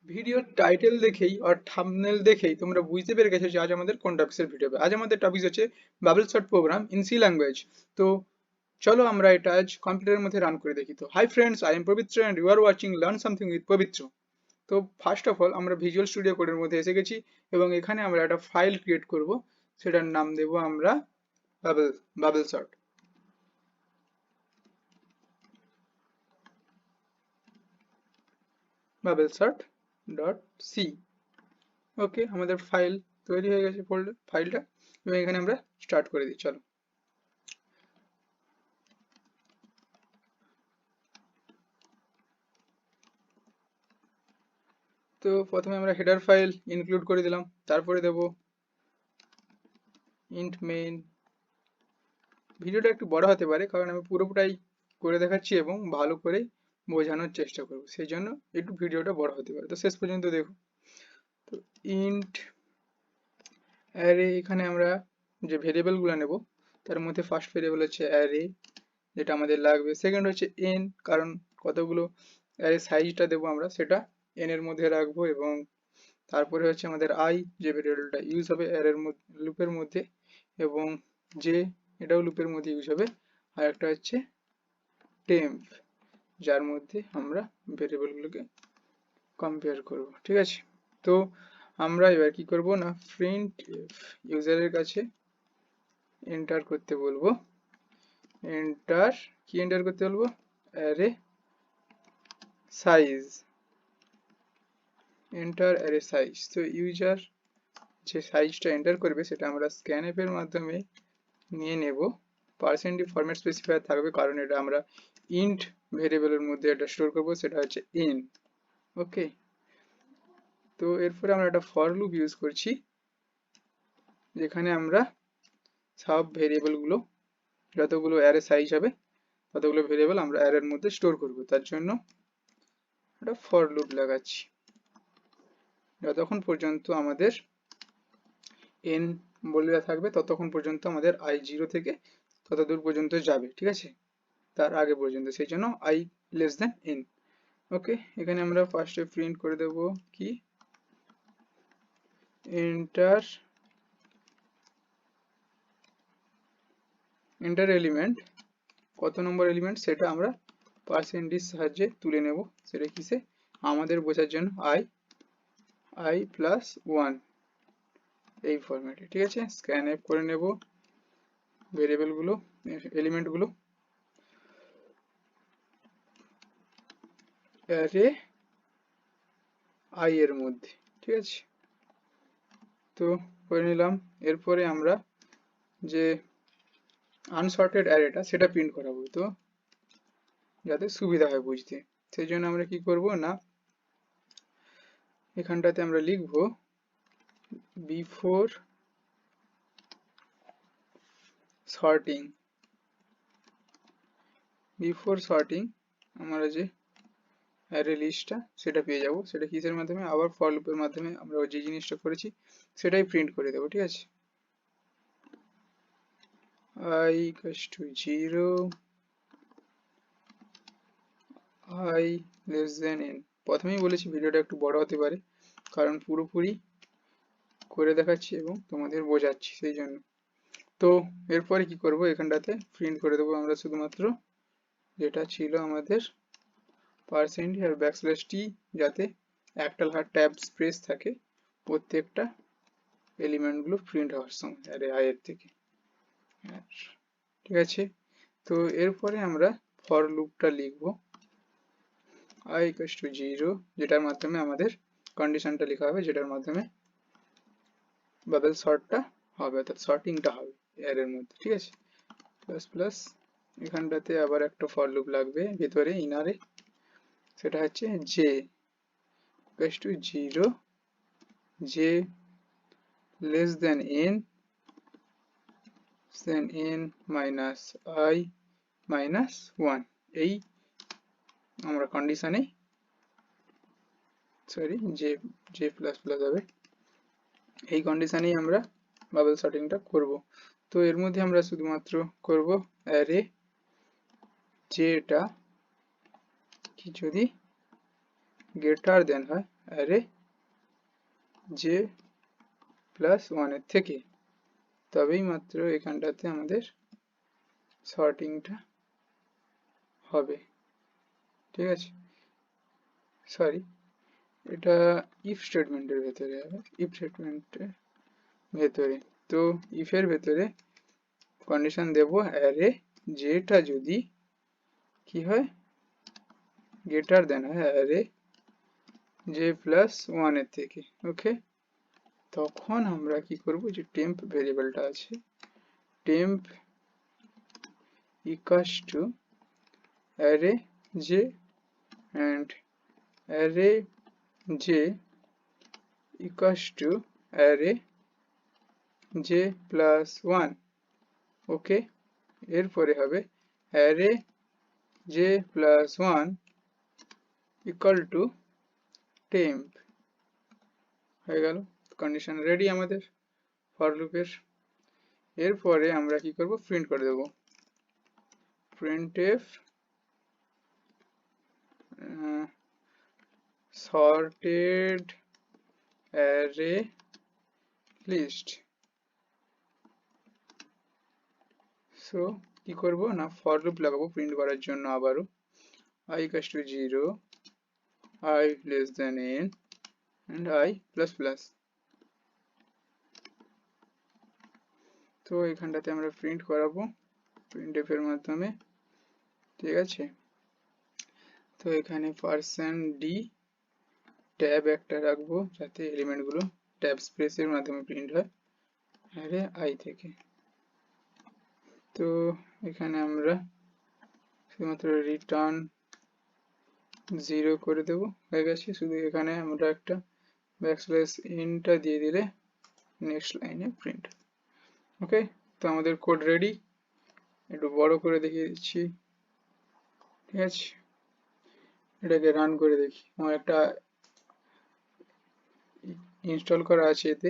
ভিডিওর টাইটেল দেখেই আর থাম্বনেল দেখেই তোমরা বুঝতে পেরে গেছো যে আজ আমাদের কোন টপিকের ভিডিও হবে। আজ আমাদের টপিক হচ্ছে bubble sort program in C language. তো চলো আমরা এটা আজ কম্পিউটারের মধ্যে রান করে দেখি। তো hi friends, I am Pabitra and you are watching learn something with Pabitra. তো ফার্স্ট অফ অল আমরা ভিজুয়াল স্টুডিও কোডের মধ্যে এসে গেছি এবং এখানে আমরা একটা ফাইল ক্রিয়েট করব, সেটার নাম দেব আমরা bubble bubble sort bubble sort dot C. Okay, আমাদের ফাইল তৈরি হয়ে গেছে ফাইলটা, এবং এখানে আমরা স্টার্ট করে দিই। চলো, তো প্রথমে আমরা হেডার ফাইল ইনক্লুড করে দিলাম, তারপরে দেব ইন্ট মেইন। ভিডিওটা একটু বড় হতে পারে কারণ আমি পুরোটাই করে দেখাচ্ছি এবং ভালো করে বোঝানোর চেষ্টা করব, সেই জন্য একটু ভিডিওটা বড় হতে পারে, তো শেষ পর্যন্ত দেখো। তো ইন্ট অ্যারে, এখানে আমরা যে ভেরিয়েবলগুলো নেব তার মধ্যে ফার্স্ট ভেরিয়েবল হচ্ছে অ্যারে, যেটা আমাদের লাগবে। সেকেন্ড হচ্ছে এন, কারণ কতগুলো অ্যারে সাইজটা দেবো আমরা সেটা এন এর মধ্যে রাখবো, এবং তারপরে হচ্ছে আমাদের আই, যে ভেরিয়েবলটা ইউজ হবে অ্যারের লুপের মধ্যে, এবং যে এটাও লুপের মধ্যে ইউজ হবে। আর একটা হচ্ছে টেম্প, যার মধ্যে আমরা ভেরিয়েবলগুলোকে কম্পেয়ার করব। ঠিক আছে, তো আমরা এবার কি করব না, প্রিন্ট ইউজারের কাছে এন্টার করতে বলবো। এন্টার কি এন্টার করতে বলবো? Array size, enter array size. তো ইউজার যে সাইজটা এন্টার করবে সেটা আমরা স্ক্যানএফ এর মাধ্যমে নিয়ে নেব। পার্সেন্টলি ফরম্যাট স্পেসিফায়ার থাকবে কারণ এটা আমরা ইন্ট ভেরিয়েবলের মধ্যে এটা স্টোর করব, সেটা হচ্ছে ইন। ওকে, তো এরপরে আমরা একটা ফর লুপ ইউজ করছি, যেখানে আমরা সব ভেরিয়েবলগুলো, যতগুলো অ্যারে সাইজ হবে ততগুলো ভেরিয়েবল আমরা অ্যারের মধ্যে স্টোর করব। তার জন্য একটা ফর লুপ লাগাচ্ছি, যতক্ষণ পর্যন্ত আমাদের এন বলে থাকবে ততক্ষণ পর্যন্ত আমাদের আই 0 থেকে তত দূর পর্যন্ত যাবে। ঠিক আছে, তার আগে পর্যন্ত, সেই জন্য আই লেস দেন এন। ওকে, এখানে আমরা ফার্স্টে প্রিন্ট করে দেব কি, এন্টার এলিমেন্ট, কত নম্বর এলিমেন্ট সেটা আমরা পার্সেন্টেজ সাহায্যে তুলে নেব, সেটা কিসে আমাদের বোঝার জন্য আই প্লাস 1 এই ফরম্যাটে। ঠিক আছে, স্ক্যান এফ করে নেব ভেরিয়েবলগুলো, এলিমেন্টগুলো অ্যারে আই এর মধ্যে। ঠিক আছে, তো করে নিলাম। এরপরে আমরা যে আনসর্টেড অ্যারেটা সেটা প্রিন্ট করাবো, তো যাতে সুবিধা হয় বুঝতে, সেই জন্য আমরা কি করব না, এখানটাতে আমরা লিখব বিফোর সর্টিং। বিফোর সর্টিং আমরা যে অ্যারে লিস্টটা সেটা পেয়ে যাব, সেটা কিসের মাধ্যমে, আবার ফর লুপের মাধ্যমে আমরা যে জিনিসটা করেছি সেটাই প্রিন্ট করে দেবো। ঠিক আছে, i equals to 0, i less than n। প্রথমেই বলেছি ভিডিওটা একটু বড় হতে পারে কারণ পুরোপুরি করে দেখাচ্ছি এবং তোমাদের বোঝাচ্ছি, সেই জন্য। তো এরপরে কি করব, এখানটাতে প্রিন্ট করে দেবো আমরা শুধুমাত্র যেটা ছিল আমাদের পার্সেন্ট আর ব্যাকস্ল্যাশ টি, যাতে একটা ট্যাব স্পেস থাকে প্রত্যেকটা এলিমেন্টগুলো প্রিন্ট হওয়ার সময় আরে আই এর থেকে। ঠিক আছে, তো এরপরে আমরা ফর লুপটা লিখবো i equals to 0, যেটার মাধ্যমে আমাদের কন্ডিশনটা লেখা হবে, যেটার মাধ্যমে বাবল সর্টটা হবে, অর্থাৎ সর্টিংটা হবে এর মধ্যে। ঠিক আছে, প্লাস প্লাস এখানটাতে আবার একটা ফর লুপ লাগবে ভিতরে ইনারে, সেটা হচ্ছে j equals to 0, j less than n minus I minus 1। এই আমরা কন্ডিশনে, সরি j প্লাস প্লাস হবে, এই কন্ডিশনেই আমরা বাবল সর্টিংটা করব। তো এর মধ্যে আমরা শুধুমাত্র করব অ্যারে যেটা কি যদি গ্রেটার দেন হয় অ্যারে যে প্লাস 1 এর থেকে, তবেই মাত্র এখানটাতে আমাদের সর্টিংটা হবে। ঠিক আছে, সরি, এটা ইফ স্টেটমেন্টের ভেতরে হবে, ইফ স্টেটমেন্টের ভেতরে। তো ইফ এর ভেতরে কন্ডিশন দেব অ্যারে যেটা যদি কি হয়, গ্রেটার দেন হয় অ্যারে যে প্লাস 1 এর থেকে। ওকে, তখন আমরা কি করব, যে টেম্প ভেরিয়েবলটা আছে, টেম্প ইকুয়ালস টু অ্যারে যে and array j equals to array j plus 1। ওকে, এরপরে হবে array j plus 1 equal to temp। হয়ে গেল, কন্ডিশন রেডি আমাদের ফর লুপের। এরপরে আমরা কি করব, প্রিন্ট করে দেব printf sorted array list। So কি করব না, ফর লুপ লাগাবো প্রিন্ট করার জন্য আবারও I equals to 0, I less than n and I plus plus। তো এখানটাতে আমরা প্রিন্ট করাবো printf এর মাধ্যমে। ঠিক আছে, তো এখানে %d ট্যাব একটা রাখবো যাতে এলিমেন্ট গুলো ট্যাব স্পেসের মাধ্যমে প্রিন্ট হয় অ্যারে I থেকে। তো এখানে আমরা শুধুমাত্র রিটার্ন 0 করে দেব, হয়ে গেছে। শুধু এখানে আমরা একটা ব্যাকস্ল্যাশ n দিয়ে দিলে নেক্সট লাইনে প্রিন্ট। ওকে, তো আমাদের কোড রেডি। একটু বড় করে দেখিয়ে দিচ্ছি। ঠিক আছে, এটাকে রান করে দেখি। আমার একটা ইনস্টল করা আছে এতে,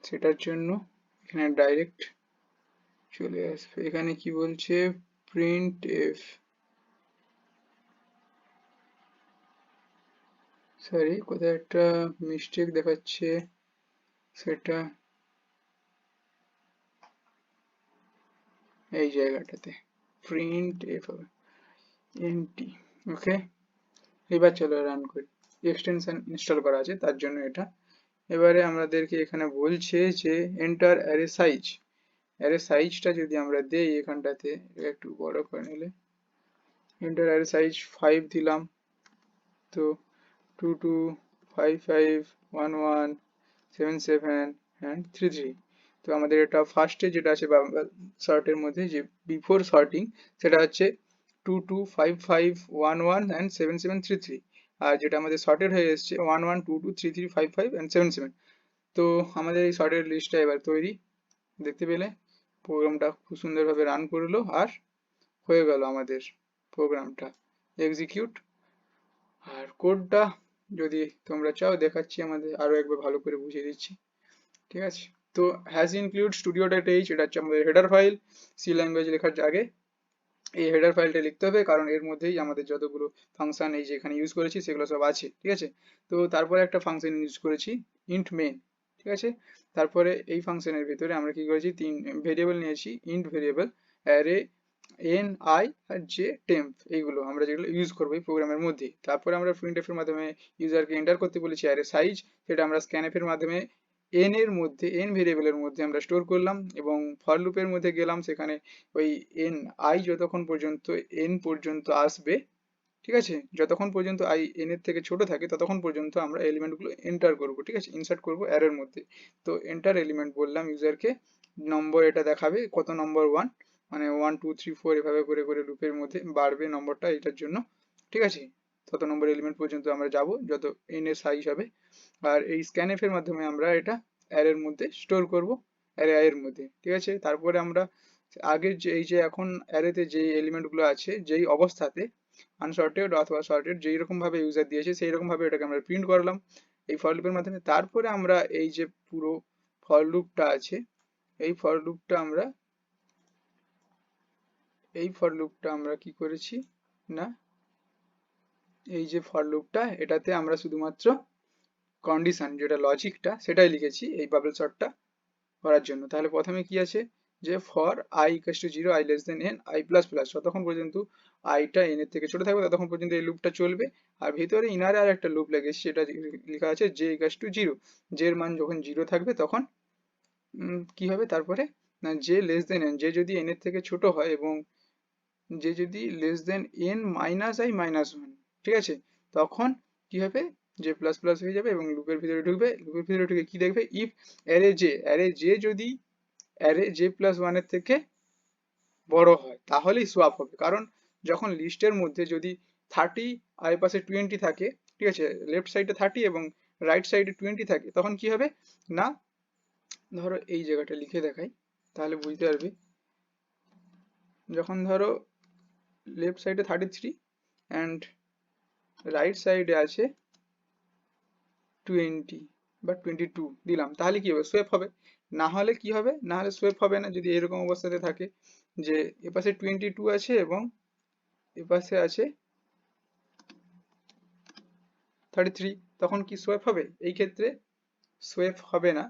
সেটার জন্য এখানে ডাইরেক্ট চলে আসবে। এখানে কি বলছে, printf, সরি কোথায় একটা মিস্টেক দেখাচ্ছে, সেটা এই জায়গাটাতে printf হবে nt। ওকে, এবার চলো রান করি। এক্সটেনশন ইনস্টল করা আছে তার জন্য এটা। এবারে আমাদেরকে এখানে বলছে যে এন্টার অ্যারে সাইজ। অ্যারে সাইজটা যদি আমরা দেই এখানটাতে, একটু বড় করে নিলে, এন্টার অ্যারে সাইজ 5 দিলাম, তো 2 2 5 5 1 1 7 7 and 3 3। তো আমাদের এটা ফার্স্টে যেটা আছে সর্টের মধ্যে, যে বিফোর সর্টিং, সেটা হচ্ছে 2 2 5 5 1 1 and 7 7 3 3। আর যেটা আমাদের সর্টেড হয়ে এসেছে 1 1 2 2 3 3 5 5 and 7 7। তো আমাদের এই সর্টেড লিস্টটা এবার তৈরি। দেখতে পেলে প্রোগ্রামটা খুব সুন্দরভাবে রান করলো আর হয়ে গেল আমাদের প্রোগ্রামটা এক্সিকিউট। আর কোডটা যদি তোমরা চাও দেখাচ্ছি, আমাদের আরো একবার ভালো করে বুঝিয়ে দিচ্ছি। ঠিক আছে, তো হ্যাজ ইনক্লুড স্টুডিও.h, এটা হচ্ছে আমাদের হেডার ফাইল। সি ল্যাঙ্গুয়েজ লেখার আগে এই হেডার ফাইলটা লিখতে হবে, কারণ এর মধ্যেই আমাদের যতগুলো ফাংশন এই যে এখানে ইউজ করেছি সেগুলো সব আছে। ঠিক আছে, তো তারপরে একটা ফাংশন ইউজ করেছি ইন্ট মেন। ঠিক আছে, তারপরে এই ফাংশনের ভিতরে আমরা কি করেছি, 3 ভেরিয়েবল নিয়েছি, int variable, array n i আর জে টেম্প, এইগুলো আমরা যেগুলো ইউজ করবো এই প্রোগ্রামের মধ্যে। তারপরে আমরা printf এর মাধ্যমে ইউজারকে এন্টার করতে বলেছি অ্যারে সাইজ, সেটা আমরা scanf এর মাধ্যমে n এর মধ্যে, n ভেরিয়েবলের মধ্যে আমরা স্টোর করলাম, এবং ফর লুপের মধ্যে গেলাম, সেখানে ওই n i যতক্ষণ পর্যন্ত n পর্যন্ত আসবে, ঠিক আছে, যতক্ষণ পর্যন্ত i n এর থেকে ছোট থাকে ততক্ষণ পর্যন্ত আমরা এলিমেন্ট গুলো এন্টার করব। ঠিক আছে, ইনসার্ট করব অ্যারের মধ্যে। তো এন্টার এলিমেন্ট বললাম ইউজারকে, নম্বর এটা দেখাবে কত নম্বর 1, মানে 1 2 3 4 এভাবে করে করে লুপের মধ্যে বাড়বে নম্বরটা এটার জন্য। ঠিক আছে, তত নম্বর এলিমেন্ট পর্যন্ত আমরা যাব যত n এর সাইজ হবে। আর এই scanf এর মাধ্যমে আমরা এটা অ্যারের মধ্যে স্টোর করব, অ্যারে i এর মধ্যে। ঠিক আছে, তারপরে আমরা আগের যে এই যে এখন অ্যারেতে যে এলিমেন্ট গুলো আছে যেই অবস্থাতে, আনসর্টেড অথবা সর্টেড, যেই রকম ভাবে ইউজার দিয়েছে সেই রকম ভাবে এটাকে আমরা প্রিন্ট করলাম এই ফর লুপের মাধ্যমে। তারপরে আমরা এই যে পুরো ফর লুপটা আছে, এই ফর লুপটা আমরা কি করেছি না, এই যে ফর লুপটা, এটাতে আমরা শুধুমাত্র কন্ডিশন যেটা লজিকটা সেটাই লিখেছি এই বাবল শর্টটা করার জন্য। তাহলে প্রথমে কি আছে যে for i equals to 0 i less than n i plus plus, যতক্ষণ পর্যন্ত i টা n এর থেকে ছোট থাকবে ততক্ষণ পর্যন্ত এই লুপটা চলবে। আর ভিতরে ইনারে আর একটা লুপ লেগেছে, সেটা লেখা আছে j ইকুয়ালস টু 0, j এর মান যখন 0 থাকবে তখন কি হবে তারপরে না j less than n, j যদি n এর থেকে ছোট হয় এবং j যদি less than n minus i minus 1, ঠিক আছে, তখন কি হবে j প্লাস প্লাস হয়ে যাবে এবং লুপের ভিতরে ঢুকবে। লুপের ভিতরে ঢুকে কি দেখবে, ইফ array j যদি array j প্লাস 1 এর থেকে বড় হয় তাহলেই সোয়াপ হবে। কারণ যখন লিস্টের মধ্যে যদি 30 আর এর পাশে 20 থাকে, ঠিক আছে, লেফট সাইডে 30 এবং রাইট সাইডে 20 থাকে, তখন কি হবে না, ধরো এই জায়গাটা লিখে দেখাই তাহলে বুঝতে পারবে। যখন ধরো লেফট সাইডে 33 অ্যান্ড রাইট সাইডে আছে 20 বা 22 দিলাম, তাহলে কি হবে, সোয়েপ হবে। না হলে কি হবে, না হলে সোয়েপ হবে না যদি এরকম অবস্থাতে থাকে যে এপাশে 22 আছে এবং এপাশে আছে 33, তখন কি সোয়েপ হবে? এই ক্ষেত্রে সোয়েপ হবে না,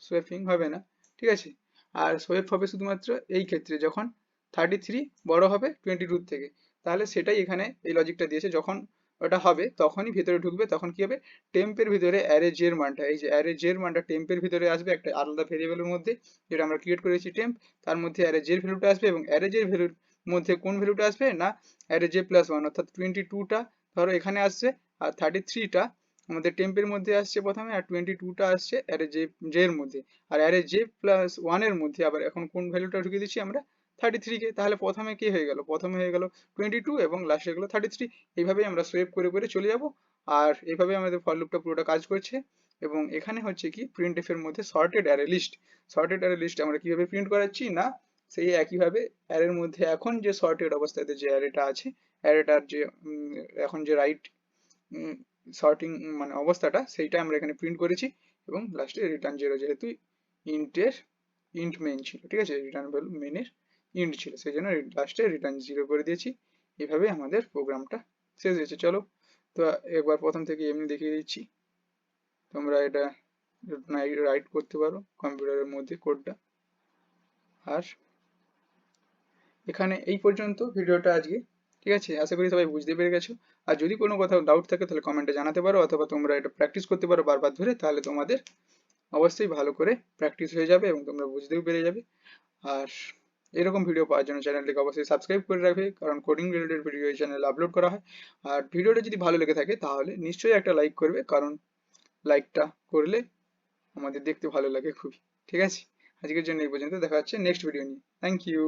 সোয়েপিং হবে না, ঠিক আছে। আর সোয়েপ হবে শুধুমাত্র এই ক্ষেত্রে যখন 33 বড় হবে 22 থেকে। তাহলে সেটাই এখানে এই লজিকটা দিয়েছে, যখন ওটা হবে তখনই ভিতরে ঢুকবে, তখন কি হবে, টেম্পের ভিতরে অ্যারে জে এর মানটা, এই যে অ্যারে জে এর মানটা টেম্পের ভিতরে আসবে একটা আলাদা ভেরিয়েবলের মধ্যে যেটা আমরা ক্রিয়েট করেছি টেম্প, তার মধ্যে অ্যারে জে এর ভ্যালুটা আসবে এবং অ্যারে জে এর ভ্যালুর মধ্যে কোন ভ্যালুটা আসবে না অ্যারে জে প্লাস 1, অর্থাৎ 22টা ধরো এখানে আসছে আর 33টা আমাদের টেম্পের মধ্যে আসছে প্রথমে, আর 22টা আসছে অ্যারে জে এর মধ্যে। আর অ্যারে জে প্লাস 1 এর মধ্যে আবার এখন কোন ভ্যালুটা ঢুকিয়ে দিচ্ছি আমরা 33 কে, তাহলে প্রথমে কি হয়ে গেল, প্রথমে হয়ে গেল 22 এবং লাস্টে গেল 33। এইভাবেই আমরা সোয়েপ করে করে চলে যাব। আর এইভাবে আমাদের ফর লুপটা পুরোটা কাজ করছে। এবং এখানে হচ্ছে কি প্রিন্টএফ এর মধ্যে sorted array list, sorted array list আমরা কিভাবে প্রিন্ট করাচ্ছি না, সেই একইভাবে অ্যারের মধ্যে এখন যে সর্টেড অবস্থাতে যে অ্যারেটা আছে, অ্যারেটার যে এখন যে রাইট সর্টিং মানে অবস্থাটা সেইটা আমরা এখানে প্রিন্ট করেছি এবং লাস্টে রিটার্ন 0, যেহেতু ইন্টের ইন্ট মেইন ছিল, ঠিক আছে, রিটার্ন ভ্যালু মেইনের ইন্ট ছিল, সেই জন্য লাস্টে রিটার্ন 0 করে দিয়েছি। এইভাবে আমাদের প্রোগ্রামটা শেষ হয়েছে। চলো তো একবার প্রথম থেকে এমনি দেখিয়ে দিচ্ছি, তোমরা এটা রাইট করতে পারো কম্পিউটারের মধ্যে কোডটা। আর এখানে এই পর্যন্ত ভিডিওটা আজকে, ঠিক আছে, আশা করি সবাই বুঝতে পেরে গেছো। আর যদি কোনো কোথাও ডাউট থাকে তাহলে কমেন্টে জানাতে পারো, অথবা তোমরা এটা প্র্যাকটিস করতে পারো বারবার ধরে, তাহলে তোমাদের অবশ্যই ভালো করে প্র্যাকটিস হয়ে যাবে এবং তোমরা বুঝতেও পেরে যাবে। আর এরকম ভিডিও পাওয়ার জন্য চ্যানেলটিকে অবশ্যই সাবস্ক্রাইব করে রাখবে, কারণ কোডিং রিলেটেড ভিডিও এই চ্যানেলে আপলোড করা হয়। আর ভিডিওটা যদি ভালো লেগে থাকে তাহলে নিশ্চয়ই একটা লাইক করবে, কারণ লাইকটা করলে আমাদের দেখতে ভালো লাগে খুবই। ঠিক আছে, আজকের জন্য এই পর্যন্ত, দেখা হচ্ছে নেক্সট ভিডিও নিয়ে। Thank you.